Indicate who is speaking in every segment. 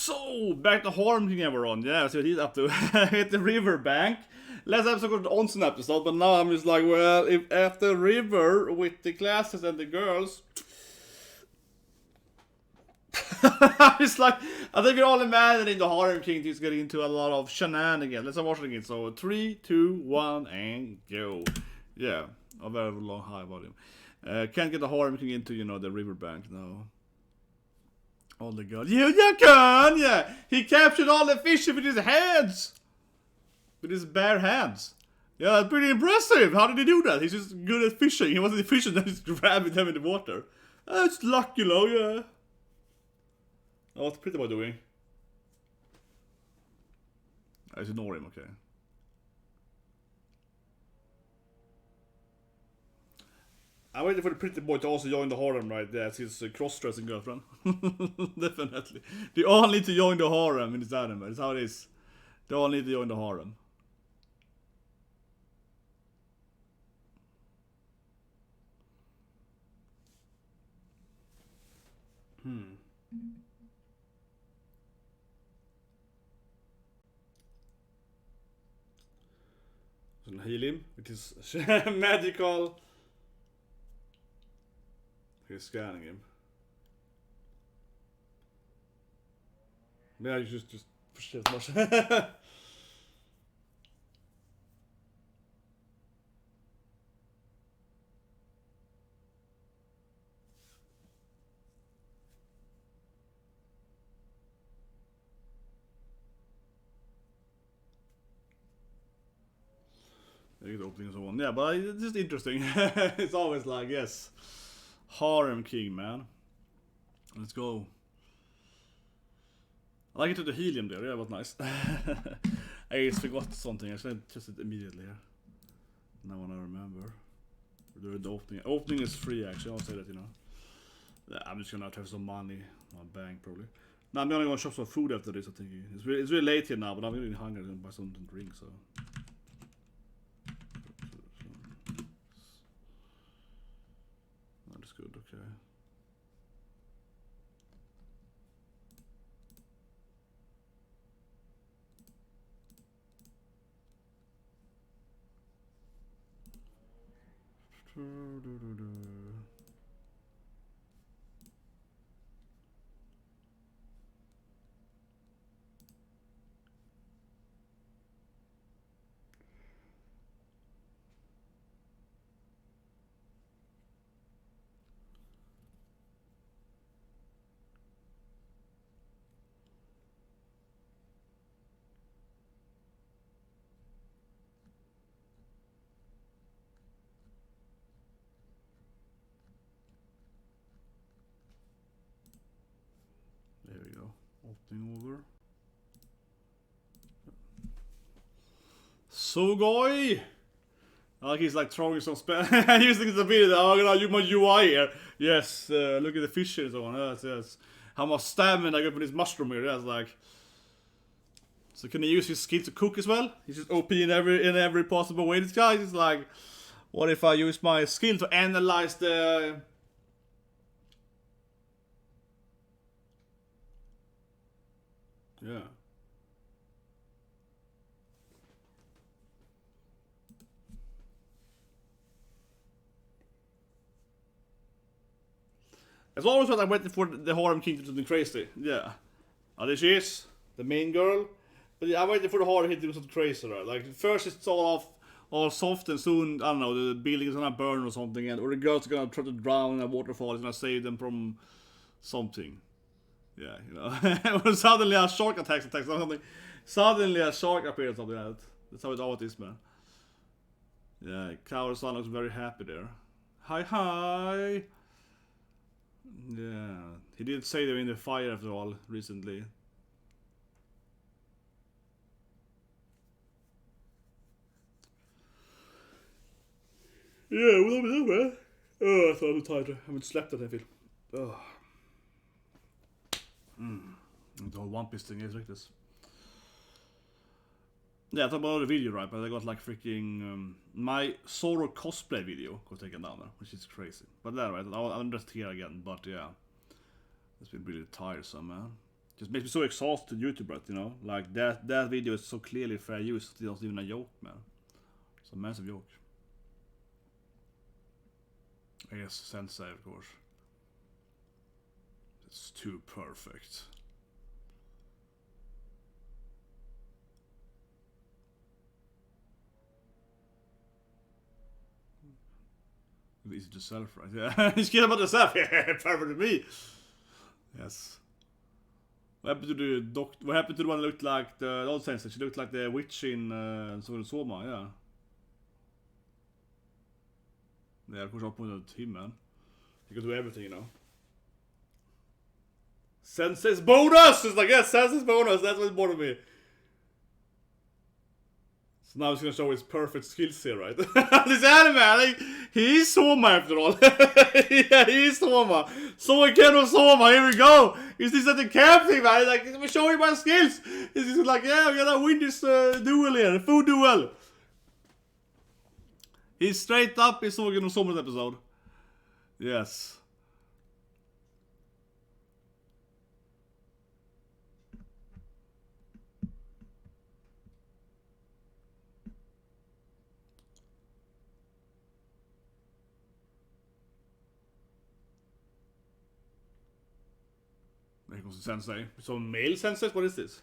Speaker 1: So, back to Harem King everyone. Yeah, so he's up to hit the riverbank. Last episode was the Onsen episode, but now I'm just like, well, if after river with the classes and the girls, it's like, I think we're all imagining the Harem King is getting into a lot of shenanigans. Let's watch it again. So 3, 2, 1, and go. Yeah, a very long high volume. Can't get the Harem King into, you know, the riverbank now. All the girls. Yeah, you can! Yeah! He captured all the fish with his hands! With his bare hands. Yeah, that's pretty impressive. How did he do that? He's just good at fishing. He wasn't fishing, then he's grabbing them in the water. That's luck, you know, yeah. Oh, what's Pretty Boy doing? I just ignore him, okay. I'm waiting for the Pretty Boy to also join the harem, right? That's his cross-dressing girlfriend. Definitely. They all need to join the harem in this anime. That's how it is. They all need to join the harem. So heal him with his magical. He's scanning him. Yeah, you just push it as much. He's opening someone. Yeah, but it's just interesting. It's always like, yes. Harem King, man. Let's go. I like it to the helium there, yeah, that was nice. I just forgot something, I said just it immediately here. Now when I remember. The opening. Opening is free actually, I'll say that, you know. Yeah, I'm just gonna have some money in my bank probably. Now I'm gonna go shop some food after this, I think. It's really late here now, but I'm really hungry and buy something to drink, so. That's good, okay. There we go. Opening over. Sugoi! Like he's like throwing some spell. Using the video. Oh, I'm gonna use my UI here. Yes, look at the fish and so on. Yes. How much stamina I got with this mushroom here. That's like. So can he use his skill to cook as well? He's just OP in every possible way. This guy is like, what if I use my skill to analyze the. Yeah. As always, what I'm waiting for the Harem King to do something crazy. Yeah. Oh, there she is, the main girl. But yeah, I'm waiting for the Harem King to do something crazy, right? Like first it's all soft, and soon I don't know, the building is gonna burn or something, or the girls are gonna try to drown in a waterfall. It's gonna save them from something. Yeah, you know. Or suddenly a shark attacks or something. Suddenly a shark appears or something like that. That's how it always is, man. Yeah, Kaoru-san looks very happy there. Hi. Yeah, he did say they were in the fire after all recently. Yeah, what was that, man? Oh, I thought I was tired. I haven't slept that I feel. Oh. The whole One Piece thing is like this. Yeah, I thought about the video, right? But I got like freaking my Zoro cosplay video got taken down there, which is crazy. But that, right? I'm just here again. But yeah, it's been really tiresome, man. Just makes me so exhausted YouTube, right? You know, like that video is so clearly fair use. It's not even a joke, man. It's a massive joke. I guess Sensei, of course. It's too perfect. Easy to self, right? Yeah, he's kidding about himself. Yeah, perfect to me. Yes. What happened to the What happened to the one that looked like the old sensei? She looked like the witch in Soma, yeah. Yeah, of course, I'll point out him, man. He can do everything, you know. Sensei's bonus! It's like, yeah, Sensei's bonus. That's what's bothered me. So now he's gonna show his perfect skills here, right? This anime, like, he's Soma after all. Yeah, he's Soma. So again of Soma, here we go. Is this at the camp thing, man? Like, let me show you my skills. Is this like, yeah, I'm gonna win this duel here, food duel. He's straight up, he's talking on Soma's episode. Yes. There goes the sensei. So male senseis? What is this?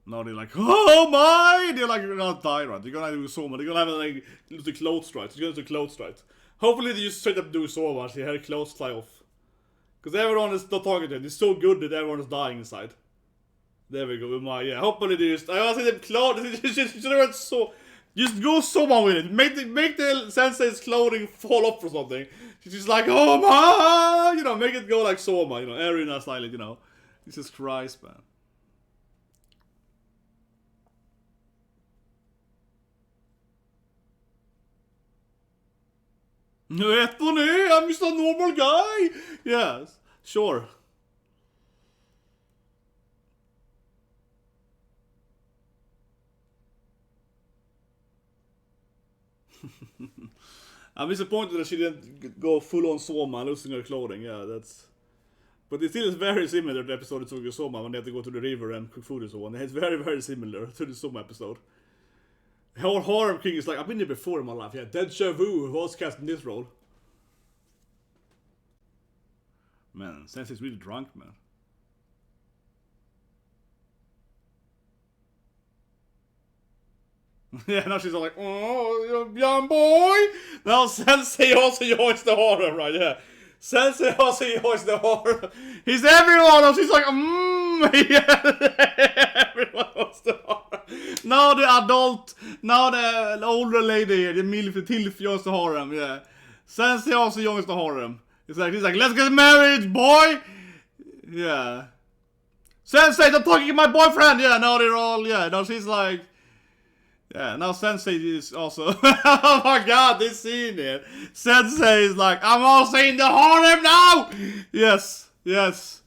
Speaker 1: Now they're like, oh my! They're like, you're gonna die, right? They're gonna do Soma. They're gonna have like the clothes strike. They're gonna do clothes strike. Hopefully they just straight up do Soma. They had clothes fly off. Because everyone is not talking to him. It's so good that everyone is dying inside. There we go. Yeah, hopefully they just. I want to see them clothes. Just go Soma with it. Make the sensei's clothing fall off or something. She's just like, oh my! You know, make it go like Soma. You know, arena style. You know, Jesus Christ, man. Vet vad ni är? I'm just a normal guy. Yes, sure. I'm disappointed that she didn't go full on Soma losing her clothing. Yeah, that's. But it still is very similar to the episode of Tokyo Soma when they have to go to the river and cook food and so on. It's very, very similar to the Soma episode. Harem King is like, I've been here before in my life. Yeah, Deja Vu was cast in this role. Man, Sensei's really drunk, man. Yeah, now she's all like, oh, young boy. Now Sensei also joins the harem, right? Yeah. Sensei also joins the harem. He's everyone, and she's like, yeah. Everyone wants the harem. Now the adult, now the older lady, the MILF joins the harem, yeah. Sensei also joins the harem. He's like, let's get married, boy. Yeah. Sensei, don't talking to my boyfriend. Yeah, now they're all, yeah. Now she's like, yeah, now Sensei is also, oh my god, this scene here. Sensei is like, I'm also in the harem now. Yes, yes.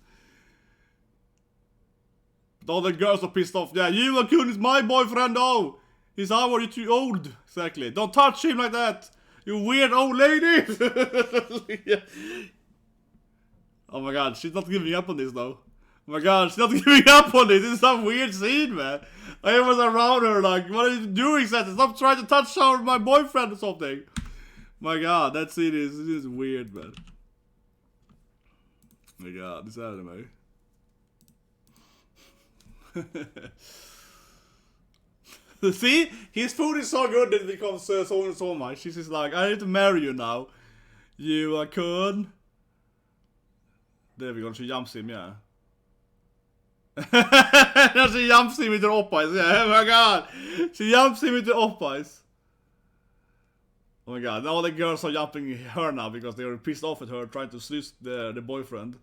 Speaker 1: All the girls are pissed off. Yeah, Yuva-kun is my boyfriend now. He's how are you too old? Exactly. Don't touch him like that. You weird old lady. Yeah. Oh my god, she's not giving up on this though. Oh my god, she's not giving up on this. This is some weird scene, man. I was around her like, what are you doing, Sensei? Stop trying to touch my boyfriend or something. My god, that scene is weird, man. Oh my god, this anime. See? His food is so good that it becomes so much. She's just like, I need to marry you now. You are kun. There we go, she jumps him, yeah. She jumps him into the op-eyes, yeah. Oh my god. She jumps him into the op-eyes. Oh my god, now the girls are jumping her now because they are pissed off at her trying to seduce the boyfriend.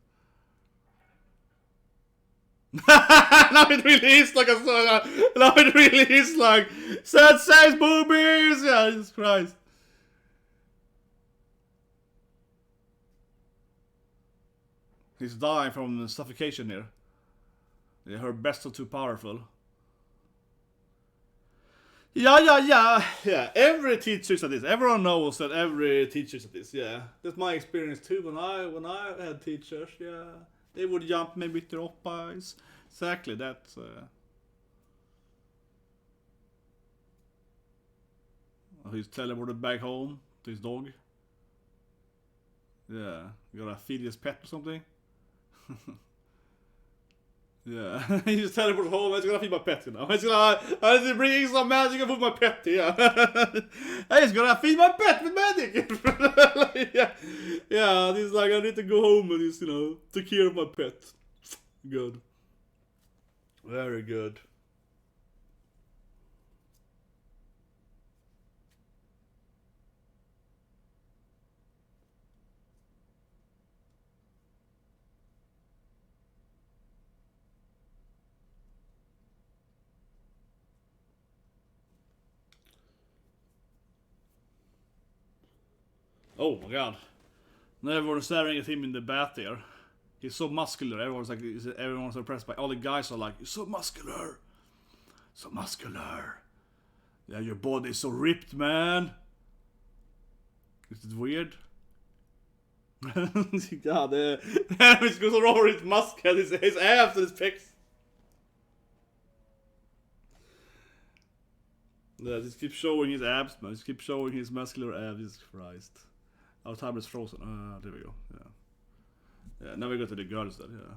Speaker 1: Now it really is like now it really is like Sensei's boobies! Yeah, Jesus Christ. He's dying from suffocation here. Yeah, her best of too powerful. Yeah. Every teacher said this. Everyone knows that every teacher said this. Yeah, that's my experience too. When I had teachers, yeah. They would jump maybe with their oppas. Exactly, that's... He's teleported back home to his dog. Yeah, you gotta feed his pet or something. Yeah, he just teleported home. I'm gonna feed my pet, you know. I need to bring in some magic and put my pet here. I just gonna feed my pet with magic. Yeah, he's like, I need to go home and just, you know, take care of my pet. Good. Very good. Oh my god. Now everyone's staring at him in the bath there. He's so muscular. Everyone's impressed by all the guys are like, you're so muscular. So muscular. Yeah, your body's so ripped, man. Is it weird? God, it's goes all over his muscle, his abs and his pecs. Yeah, just keep showing his abs, man. Just keep showing his muscular abs. Jesus Christ. Our time is frozen. There we go. Yeah. Yeah, now we go to the girls then, yeah.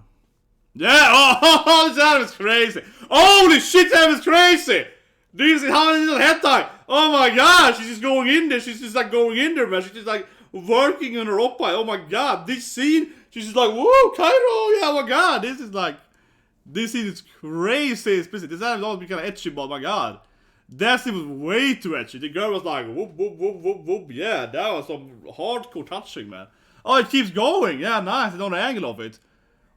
Speaker 1: Yeah! Oh, this Adam is crazy! Holy shit, Adam is crazy! This is how little head tie! Oh my god, she's just going in there. She's just like going in there, man. She's just like working on her oppa. Oh my god, this scene, she's just like, whoa, Cairo! Yeah, oh my god, this is like, this scene is crazy. This Adam is always be kind of etchy, but oh my god. That scene was way too etchy. The girl was like, whoop, whoop, whoop, whoop, whoop. Yeah, that was some hardcore touching, man. Oh, it keeps going. Yeah, nice. It's on the angle of it.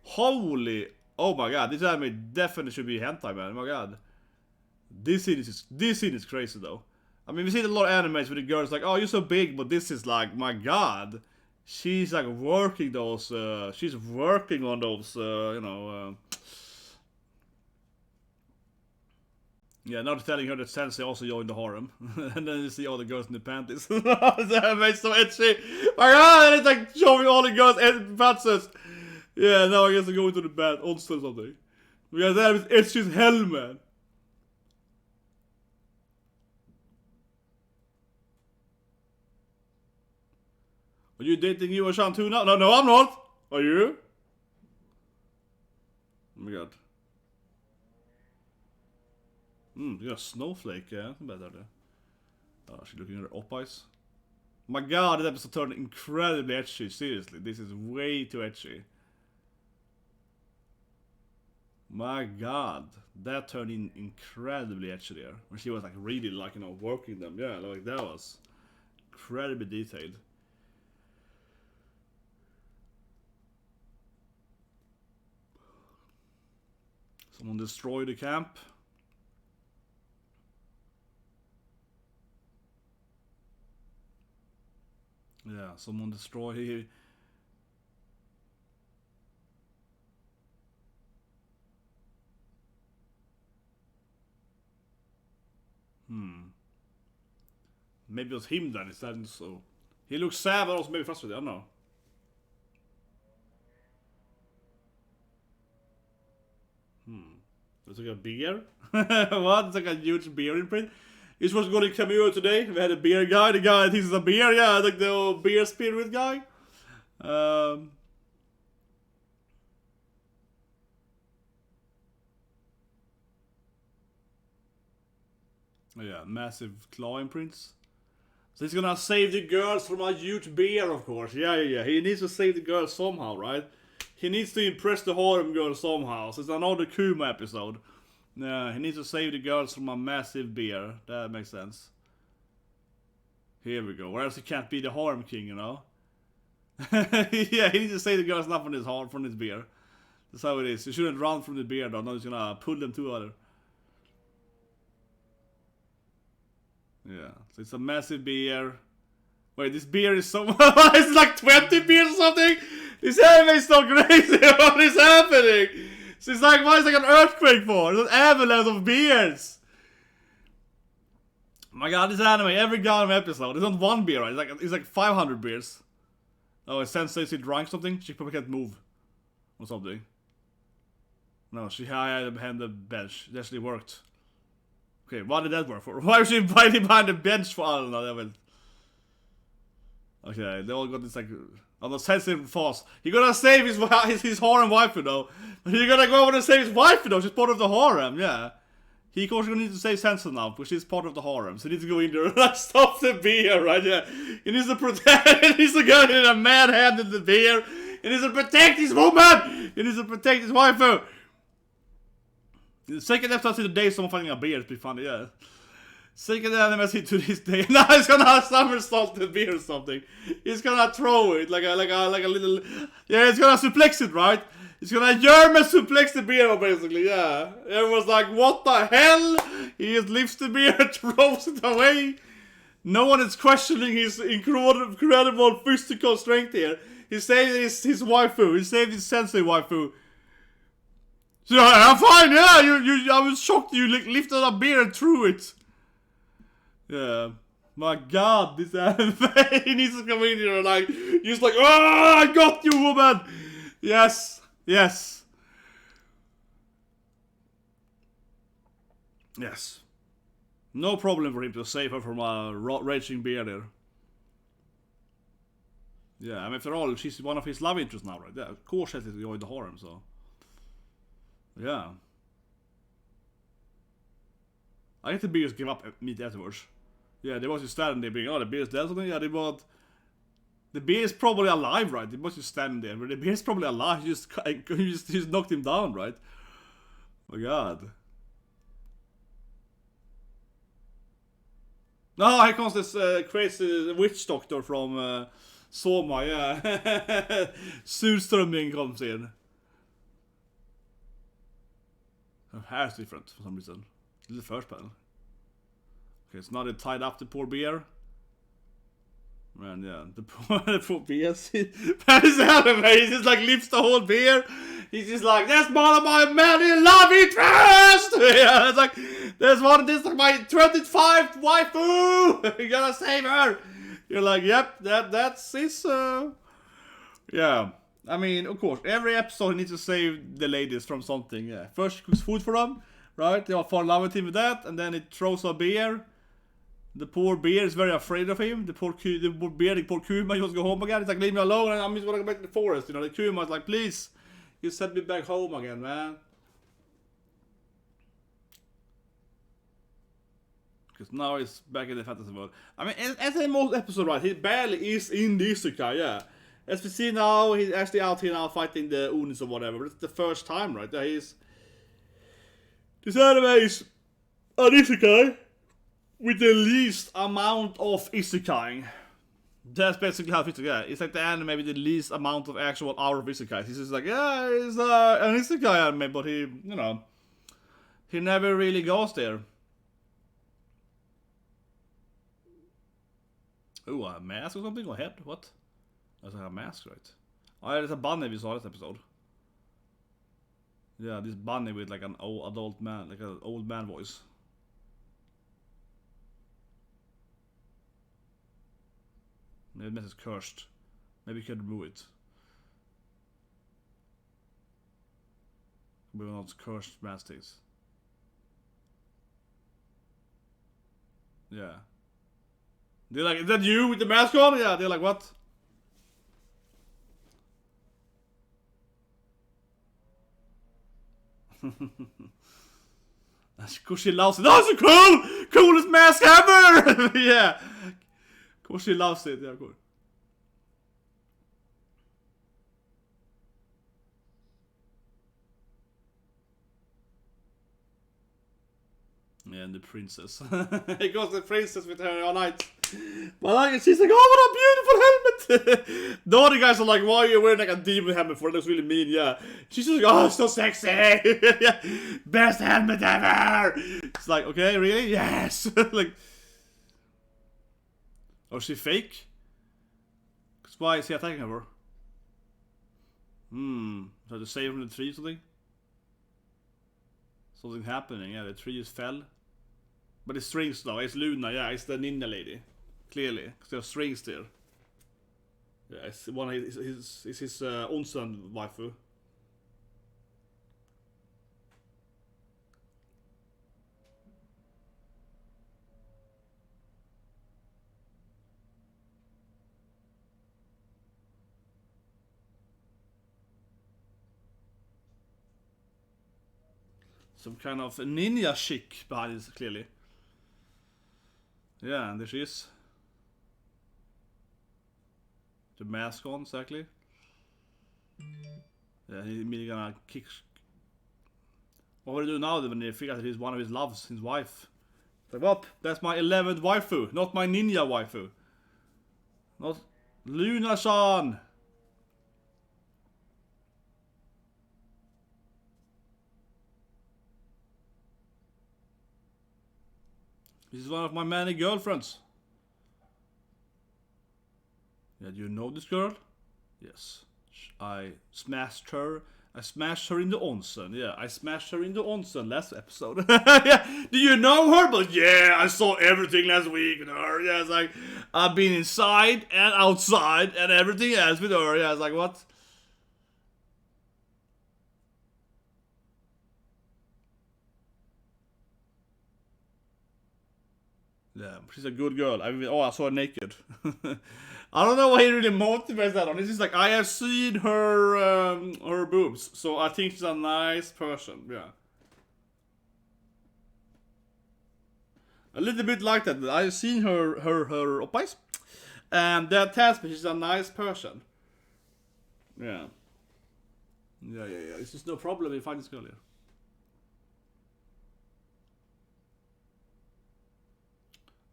Speaker 1: Holy. Oh my god. This anime definitely should be hentai, man. Oh my god. This scene is crazy, though. I mean, we see a lot of animes with the girls like, oh, you're so big, but this is like, my god. She's like working those, she's working on those, you know, yeah, now they're telling her that Sensei also joined the harem. And then you see all the girls in the panties. That makes so etchy. My god, it's like showing all the girls in panties. Yeah, now I guess they're going to the bed. Onsen or something. Because that is etchy as hell, man. Are you dating you or Shan too now? No, I'm not. Are you? Oh my god. You got a snowflake, yeah. Better there. Oh, she's looking at her oppies. My god, this episode turned incredibly etchy. Seriously, this is way too etchy. My god, that turned in incredibly etchy there. When she was like really like, you know, working them. Yeah, like that was incredibly detailed. Someone destroyed the camp. Yeah, someone destroy here. Maybe it was him then instead, so. He looks sad but also maybe frustrated, I don't know. It's like a beer? What? It's like a huge beer imprint? You're supposed to go to Cameo today. We had a beer guy. The guy that thinks it's a beer. Yeah, like the old beer spirit guy. Yeah, massive claw imprints. So he's gonna save the girls from a huge beer, of course. Yeah. He needs to save the girls somehow, right? He needs to impress the harem girls somehow. So it's another Kuma episode. Yeah, he needs to save the girls from a massive beer. That makes sense. Here we go. Or else he can't be the Harem King, you know? Yeah, he needs to save the girls not from his heart, from his beer. That's how it is. You shouldn't run from the beer though. No, he's gonna pull them to other. Yeah, so it's a massive beer. Wait, this beer is so... It's like 20 beers or something? This anime is so crazy. What is happening? So it's like, what is like an earthquake for? It's an avalanche of beers. My god, this anime, every goddamn episode, it's not one beer, right? It's like 500 beers. Oh, it Sensei she drank something, she probably can't move. or something. No, she hid behind the bench. It actually worked. Okay, what did that work for? Why was she hiding behind the bench for? I don't know. Okay, they all got this like on the sensitive fast. He gonna save his harem waifu though. But he gonna go over and save his waifu though. She's part of the harem, yeah. He of course gonna need to save Senso now because she's part of the harem. So he needs to go in there and like stop the beer, right? Yeah. He needs to protect. He needs to go in a man-handed the beer. He needs to protect his woman. He needs to protect his waifu. The second episode to the day someone finding a beer, it's pretty funny, yeah. Second anime scene to this day. Now he's gonna somersault the beer or something. He's gonna throw it like a little. Yeah, he's gonna suplex it, right? He's gonna German suplex the beer, basically. Yeah. Everyone's like, what the hell? He just lifts the beer, throws it away. No one is questioning his incredible physical strength here. He saved his waifu. He saved his sensei waifu. So, I'm fine. Yeah, I was shocked you lifted a beer and threw it. Yeah. My god, this anime. He needs to come in here and like, he's like, oh, I got you, woman. Yes. Yes. Yes. No problem for him to save her from a raging bear there. Yeah, I mean, after all, she's one of his love interests now, right? Yeah, of course she has to join the harem, so. Yeah. I guess the bears give up meat afterwards. Yeah, they was just standing there being, oh, the bear's dead or something? Yeah, they bought. The bear is probably alive, right? They was just standing there, but the bear is probably alive. You just knocked him down, right? Oh my god. No, here comes this crazy witch doctor from Soma, yeah. Surströmming comes in. Her hair's different for some reason. This is the first panel. Okay, so now they tied up the poor bear. Man, yeah, the poor bear. His anime, he just like lifts the whole beer. He's just like, that's one of my many love interests! Yeah, it's like, there's one of this, like my 25th waifu! You gotta save her! You're like, yep, that's his, yeah. I mean, of course, every episode he needs to save the ladies from something, yeah. First he cooks food for them, right? They all fall in love with him with that, and then he throws a beer. The poor bear is very afraid of him. The poor bear, the poor Kuma, he wants to go home again. He's like, leave me alone, and I'm just gonna go back to the forest. You know, the Kuma is like, please, you send me back home again, man. Because now he's back in the fantasy world. I mean, as in most episodes, right, he barely is in the Isekai, yeah. As we see now, he's actually out here now fighting the Unis or whatever. But it's the first time, right? That he's... This anime is an Isekai with the least amount of Isekaiing. That's basically how it's Isekai. It's like the anime with the least amount of actual hour of Isekais. He's just like, yeah, it's an Isekai anime, but he, you know, he never really goes there. Oh, a mask or something? Or head? What? That's like a mask, right? Oh, yeah, there's a bunny we saw this episode. Yeah, this bunny with like an old adult man, like an old man voice. Maybe the mess is cursed. Maybe you can remove it. We will not cursed masters. Yeah. They're like, is that you with the mask on? Yeah, they're like, what? Of course she loves it. Oh, so cool! Coolest mask ever! Yeah. Of course she loves it. Yeah, cool. Yeah, and the princess. It goes the princess with her all night. But like, she's like, oh, what a beautiful helmet! The other guys are like, why are you wearing like a demon helmet for? It looks really mean, yeah. She's just like, oh, it's so sexy! Yeah. Best helmet ever! It's like, okay, really? Yes! Like, oh, is she fake? Because why is he attacking her? So to save from the tree or something? Something happening, yeah, the tree just fell. But the strings though, it's Luna, yeah, it's the ninja lady. Clearly, because there are strings there. Yeah, it's one of his Onsen waifu. some kind of ninja chick behind this, clearly. Yeah, and there she is. The mask on, exactly. Yeah, he's immediately gonna kick. What will he do now when they figure out that he's one of his loves, his wife? Like, what? That's my 11th waifu, not my ninja waifu. Not Luna-san! This is one of my many girlfriends. Yeah, do you know this girl? Yes. I smashed her in the Onsen. Yeah, I smashed her in the Onsen last episode. Yeah, do you know her? But yeah, I saw everything last week with her. Yeah, it's like, I've been inside and outside and everything else with her. Yeah, it's like, what? Yeah, she's a good girl. I saw her naked. I don't know why he really motivates that on. It's just like, I have seen her boobs, so I think she's a nice person. Yeah, a little bit like that. I've seen her oppies, and that tells me she's a nice person. Yeah. It's just no problem if I find this girl here.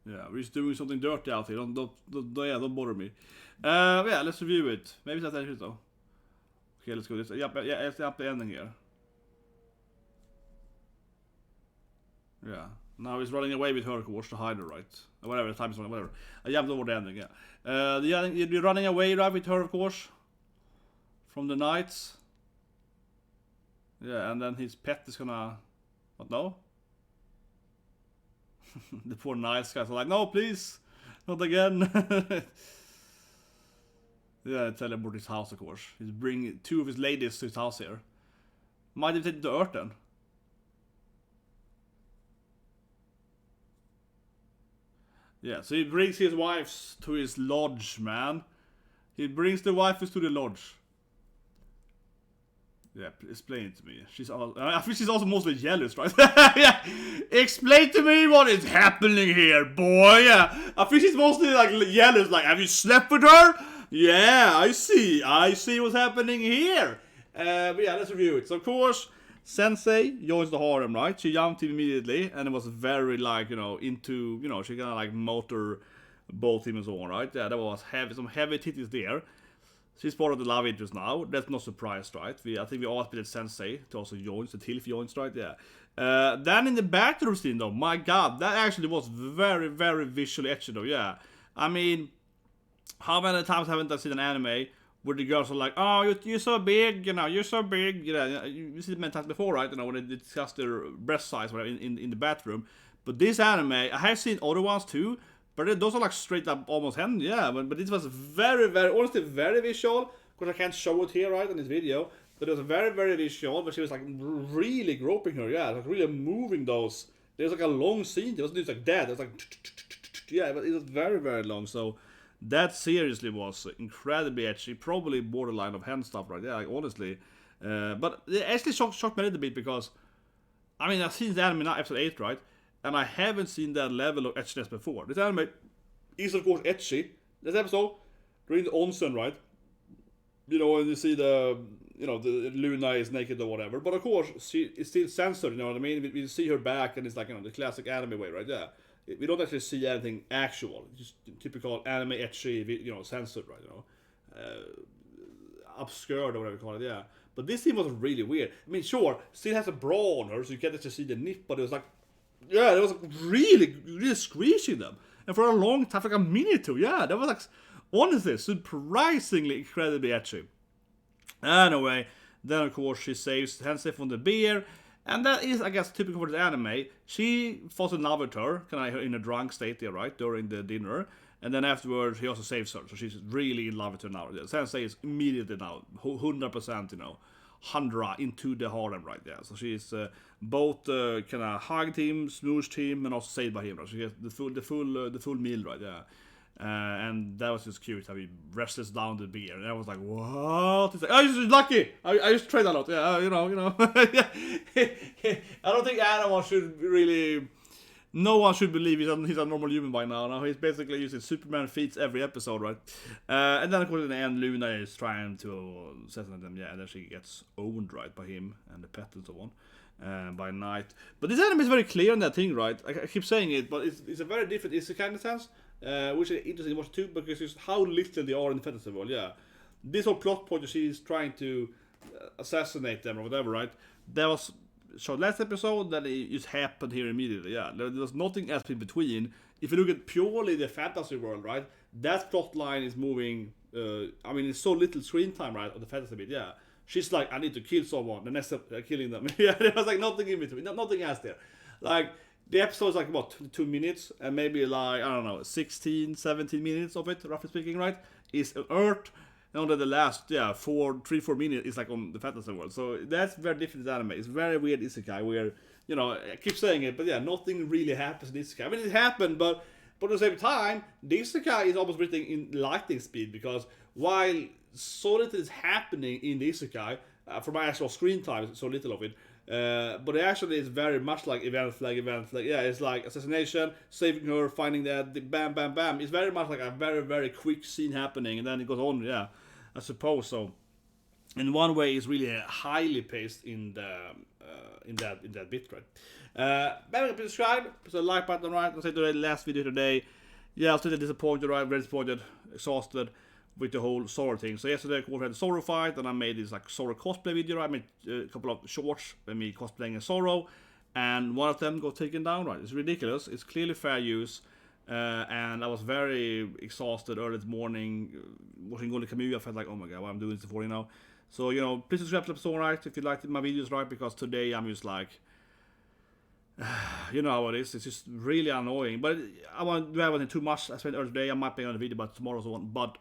Speaker 1: Yeah, we're just doing something dirty out here. Don't bother me. Yeah, let's review it. Maybe it's not that though. Okay, let's go this. Yeah, it's up the ending here. Yeah. Now he's running away with her towards the hider, right? Whatever, the time is running, whatever. I jumped over the ending, yeah. You're running away, right, with her, of course. From the knights. Yeah, and then his pet is gonna... What, no? The poor nice guys are like, no, please, not again. Yeah, teleport his house, of course. He's bringing 2 of his ladies to his house here. Might have taken to Earth then. Yeah, so he brings his wives to his lodge, man. He brings the wives to the lodge. Yeah, explain it to me. I think she's also mostly jealous, right? Yeah, explain to me what is happening here, boy. Yeah, I think she's mostly like jealous. Like, have you slept with her? Yeah, I see what's happening here. But yeah, let's review it. So of course, Sensei joins the harem, right? She jumped him immediately, and it was very like, into, she kind of like motor both him and so on, right? Yeah, that was some heavy titties there. She's part of the love interest now. That's no surprise, right? I think we all expected Sensei to also join, the Tilf joins, right? Yeah. Then in the bathroom scene, though, my god, that actually was very, very visually etchy, though, yeah. I mean, how many times haven't I seen an anime where the girls are like, oh, you're so big, you're so big, you see it many times before, right? When they discuss their breast size whatever, in the bathroom. But this anime, I have seen other ones too, but those are like straight up almost hen, yeah. But this was very, very, honestly, very visual. Because I can't show it here, right, in this video. But it was very, very visual. But she was like really groping her, yeah, like really moving those. There's like a long scene. It wasn't just like that. It was like, yeah, but it was very, very long. So that seriously was incredibly edgy. Probably borderline of hen stuff, right? Yeah, like, honestly. But it actually shocked me a little bit because, I mean, I've seen the anime now, episode 8, right? And I haven't seen that level of etchiness before. This anime is, of course, etchy. This episode, during the Onsen, right? And you see the Luna is naked or whatever. But of course, she is still censored, you know what I mean? We see her back, and it's like, the classic anime way, right? Yeah. We don't actually see anything actual. Just typical anime etchy, censored, right? Obscured or whatever you call it, yeah. But this scene was really weird. I mean, sure, still has a bra on her, so you get to see the nip, but it was like, yeah, it was really, really squeezing them. And for a long time, like a minute or two, yeah, that was like, honestly, surprisingly incredibly etchy. Anyway, then of course she saves Sensei from the beer, and that is, I guess, typical for the anime. She falls in love with her, kind of in a drunk state there, right, during the dinner. And then afterwards, he also saves her, so she's really in love with her now. Sensei is immediately now, 100%, Hundra into the harem right there. So she's both kind of hugged him, smooched him, and also saved by him. Right? She gets the full meal right there. And that was just cute how he wrestles down the beer, and I was like, what? He's like, oh, you're lucky. I just train a lot. Yeah, you know. I don't think anyone should really. No one should believe he's a normal human by now. Now he's basically using Superman feats every episode, right? And then of course in the end, Luna is trying to assassinate them. Yeah, and then she gets owned, right, by him and the pet and so on. By night. But this anime is very clear on that thing, right? I keep saying it, but it's a very different isekai in a sense, which is interesting to watch too, because it's how little they are in the fantasy world. Yeah, this whole plot point, you see, is trying to assassinate them or whatever, right? That was showed last episode, that it just happened here immediately. Yeah, there was nothing else in between. If you look at purely the fantasy world, right, that plot line is moving. I mean, it's so little screen time, right, on the fantasy bit. Yeah. She's like, I need to kill someone. The next step, killing them. Yeah, there was like nothing in between. Nothing else there. Like, the episode is like, what, 2 minutes? And maybe like, I don't know, 16, 17 minutes of it, roughly speaking, right? Is on Earth. And only the last, 3-4 minutes is like on the fantasy world. So that's very different anime. It's very weird isekai where, you know, I keep saying it, but yeah, nothing really happens in isekai. I mean, it happened, but at the same time, the isekai is almost written in lightning speed, because while so little is happening in the isekai, for my actual screen time, so little of it, but it actually is very much like event flag. Yeah, it's like assassination, saving her, finding that, bam, bam, bam. It's very much like a very, very quick scene happening, and then it goes on. Yeah, I suppose so. In one way, it's really highly paced in the in that bit, right? Please subscribe, press the like button, right? I said the last video today. Yeah, I was still disappointed, right? Very disappointed, exhausted with the whole Sora thing. So yesterday, of course, I had a Sora fight, and I made this like Sora cosplay video. I made a couple of shorts with me cosplaying a Sora, and one of them got taken down. Right, it's ridiculous. It's clearly fair use, and I was very exhausted early this morning watching Golden Kamuy. I felt like, oh my god, why I'm doing this for you now. So you know, please subscribe to the episode, right? If you liked my videos, right? Because today I'm just like, you know how it is. It's just really annoying. But I want to have anything too much. I spent earlier today. I might be on a video about tomorrow or so on, but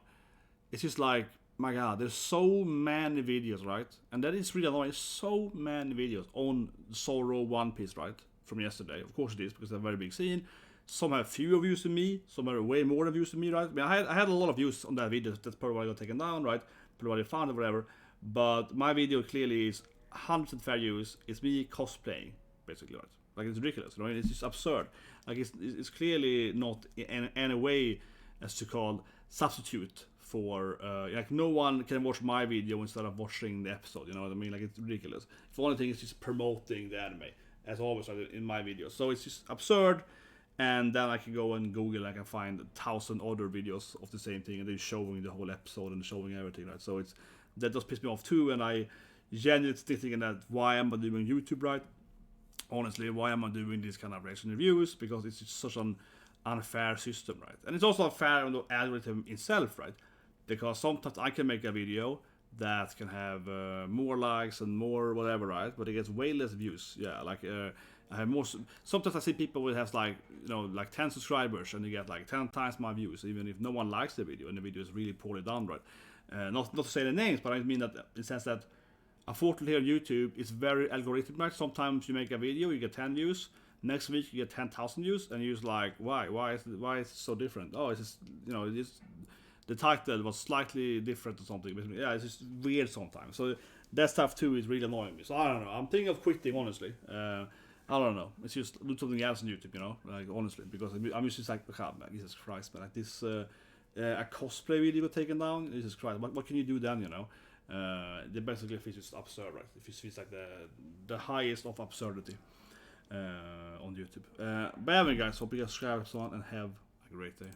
Speaker 1: it's just like, my god, there's so many videos, right? And that is really annoying. So many videos on Zoro One Piece, right? From yesterday. Of course it is, because it's a very big scene. Some have fewer views than me. Some have way more views than me, right? I mean, I had a lot of views on that video. That's probably why I got taken down, right? Probably why they found it, whatever. But my video clearly is 100% fair use. It's me cosplaying, basically, right? Like, it's ridiculous, you know? It's just absurd. Like, it's clearly not in any way, as to call, substitute for like, no one can watch my video instead of watching the episode, you know what I mean? Like, it's ridiculous. If only thing is just promoting the anime, as always in my videos. So it's just absurd, and then I can go and Google, I can find 1,000 other videos of the same thing, and they're showing the whole episode and showing everything, right? So that does piss me off too, and I genuinely thinking that, why am I doing YouTube, right? Honestly, why am I doing these kind of reaction reviews? Because it's just such an unfair system, right? And it's also unfair on the algorithm itself, right? Because sometimes I can make a video that can have more likes and more whatever, right? But it gets way less views. Yeah, like I have more. Sometimes I see people with has like, you know, like 10 subscribers, and you get like 10 times my views, even if no one likes the video and the video is really poorly done, right? Not to say the names, but I mean that in the sense that, unfortunately, here on YouTube, it's very algorithmic. Sometimes you make a video, you get 10 views. Next week you get 10,000 views, and you're just like, why? Why is it so different? Oh, it's just, you know, it's the title was slightly different or something. Yeah, it's just weird sometimes. So that stuff too is really annoying me. So I don't know. I'm thinking of quitting, honestly. I don't know. It's just do something else on YouTube, you know, like, honestly, because I'm just like, oh, man, Jesus Christ, man, like this a cosplay video got taken down. Jesus Christ, what can you do then, you know? The basically feels just absurd, right? It feels like the highest of absurdity on YouTube. But anyway, guys, hope you guys subscribe and have a great day.